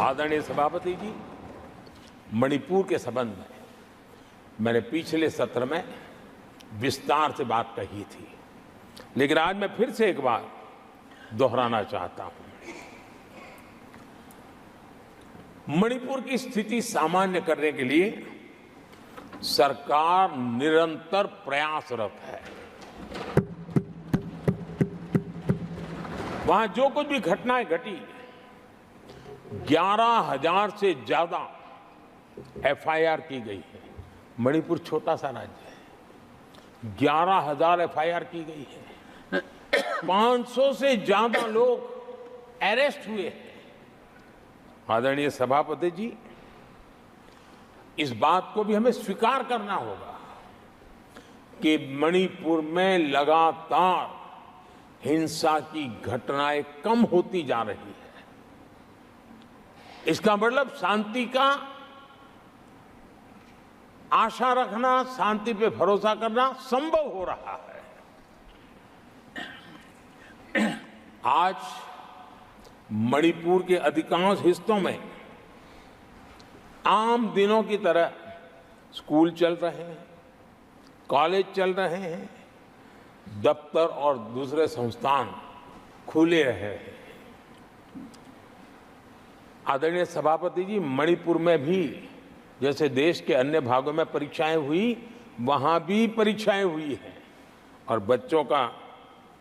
आदरणीय सभापति जी, मणिपुर के संबंध में मैंने पिछले सत्र में विस्तार से बात कही थी, लेकिन आज मैं फिर से एक बार दोहराना चाहता हूं। मणिपुर की स्थिति सामान्य करने के लिए सरकार निरंतर प्रयासरत है। वहां जो कुछ भी घटनाएं घटी, 11,000 से ज्यादा एफआईआर की गई है। मणिपुर छोटा सा राज्य है, 11,000 एफआईआर की गई है। 500 से ज्यादा लोग अरेस्ट हुए हैं। आदरणीय सभापति जी, इस बात को भी हमें स्वीकार करना होगा कि मणिपुर में लगातार हिंसा की घटनाएं कम होती जा रही है। इसका मतलब शांति का आशा रखना, शांति पे भरोसा करना संभव हो रहा है। आज मणिपुर के अधिकांश हिस्सों में आम दिनों की तरह स्कूल चल रहे हैं, कॉलेज चल रहे हैं, दफ्तर और दूसरे संस्थान खुले रहे हैं। आदरणीय सभापति जी, मणिपुर में भी जैसे देश के अन्य भागों में परीक्षाएं हुई, वहां भी परीक्षाएं हुई हैं और बच्चों का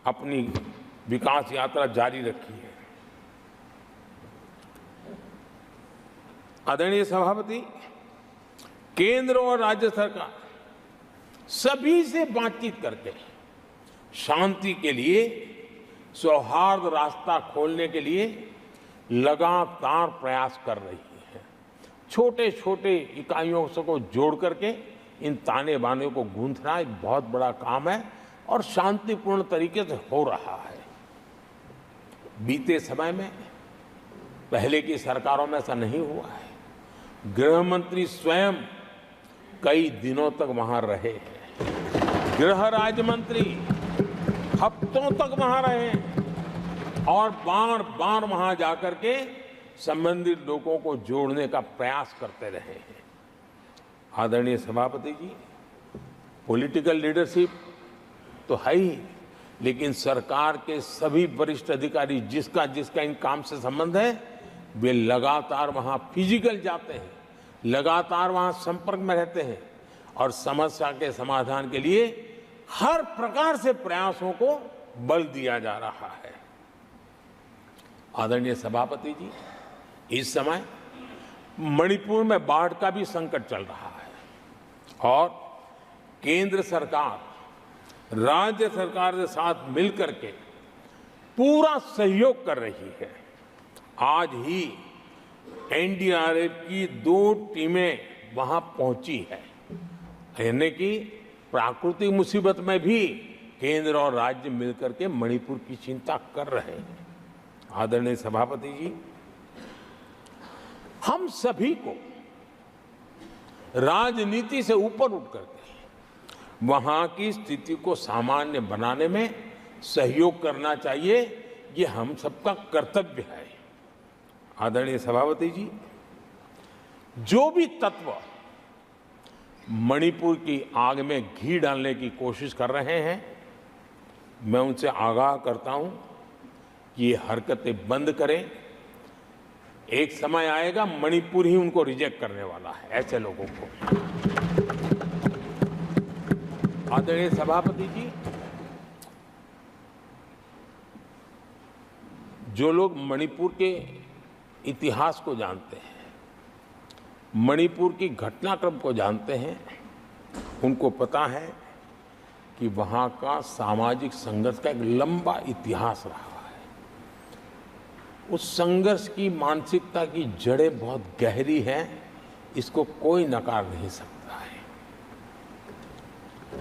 अपनी विकास यात्रा जारी रखी है। आदरणीय सभापति, केंद्र और राज्य सरकार सभी से बातचीत करके शांति के लिए, सौहार्द रास्ता खोलने के लिए लगातार प्रयास कर रही है। छोटे छोटे इकाइयों को जोड़ करके इन ताने बाने को गूंथना एक बहुत बड़ा काम है और शांतिपूर्ण तरीके से हो रहा है। बीते समय में पहले की सरकारों में ऐसा नहीं हुआ है। गृह मंत्री स्वयं कई दिनों तक वहां रहे हैं, गृह राज्य मंत्री हफ्तों तक वहां रहे और बार बार वहां जाकर के संबंधित लोगों को जोड़ने का प्रयास करते रहे हैं। आदरणीय सभापति जी, पॉलिटिकल लीडरशिप तो है ही, लेकिन सरकार के सभी वरिष्ठ अधिकारी जिसका इन काम से संबंध है, वे लगातार वहां फिजिकल जाते हैं, लगातार वहां संपर्क में रहते हैं और समस्या के समाधान के लिए हर प्रकार से प्रयासों को बल दिया जा रहा है। आदरणीय सभापति जी, इस समय मणिपुर में बाढ़ का भी संकट चल रहा है और केंद्र सरकार राज्य सरकार के साथ मिलकर के पूरा सहयोग कर रही है। आज ही एनडीआरएफ की 2 टीमें वहां पहुंची है, यानी कि प्राकृतिक मुसीबत में भी केंद्र और राज्य मिलकर के मणिपुर की चिंता कर रहे हैं। आदरणीय सभापति जी, हम सभी को राजनीति से ऊपर उठ करके वहां की स्थिति को सामान्य बनाने में सहयोग करना चाहिए। ये हम सबका कर्तव्य है। आदरणीय सभापति जी, जो भी तत्व मणिपुर की आग में घी डालने की कोशिश कर रहे हैं, मैं उनसे आगाह करता हूं कि ये हरकतें बंद करें। एक समय आएगा मणिपुर ही उनको रिजेक्ट करने वाला है, ऐसे लोगों को। आदरणीय सभापति जी, जो लोग मणिपुर के इतिहास को जानते हैं, मणिपुर की घटनाक्रम को जानते हैं, उनको पता है कि वहाँ का सामाजिक संघर्ष का एक लंबा इतिहास रहा है। उस संघर्ष की मानसिकता की जड़ें बहुत गहरी हैं, इसको कोई नकार नहीं सकता है।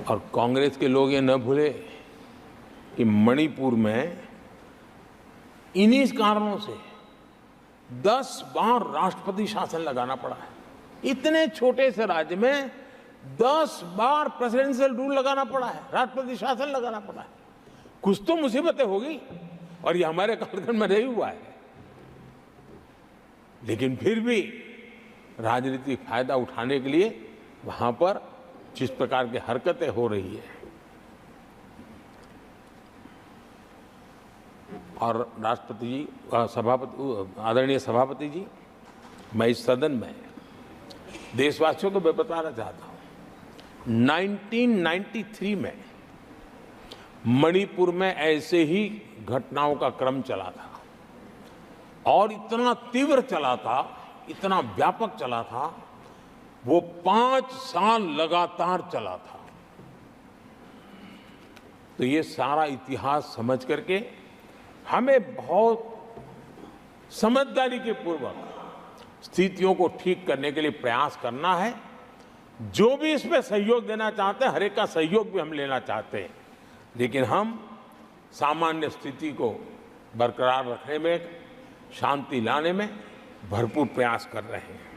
और कांग्रेस के लोग ये न भूले कि मणिपुर में इन्हीं कारणों से 10 बार राष्ट्रपति शासन लगाना पड़ा है। इतने छोटे से राज्य में 10 बार प्रेसिडेंशियल रूल लगाना पड़ा है, राष्ट्रपति शासन लगाना पड़ा है। कुछ तो मुसीबतें होगी और ये हमारे कालखंड में नहीं हुआ है। लेकिन फिर भी राजनीतिक फायदा उठाने के लिए वहां पर जिस प्रकार की हरकतें हो रही है, और राष्ट्रपति जी, आदरणीय सभापति जी, मैं इस सदन में देशवासियों को मैं बताना चाहता हूं, 1993 में मणिपुर में ऐसे ही घटनाओं का क्रम चला था और इतना तीव्र चला था, इतना व्यापक चला था, वो 5 साल लगातार चला था। तो ये सारा इतिहास समझ करके हमें बहुत समझदारी के पूर्वक स्थितियों को ठीक करने के लिए प्रयास करना है। जो भी इसमें सहयोग देना चाहते हैं, हर एक का सहयोग भी हम लेना चाहते हैं, लेकिन हम सामान्य स्थिति को बरकरार रखने में, शांति लाने में भरपूर प्रयास कर रहे हैं।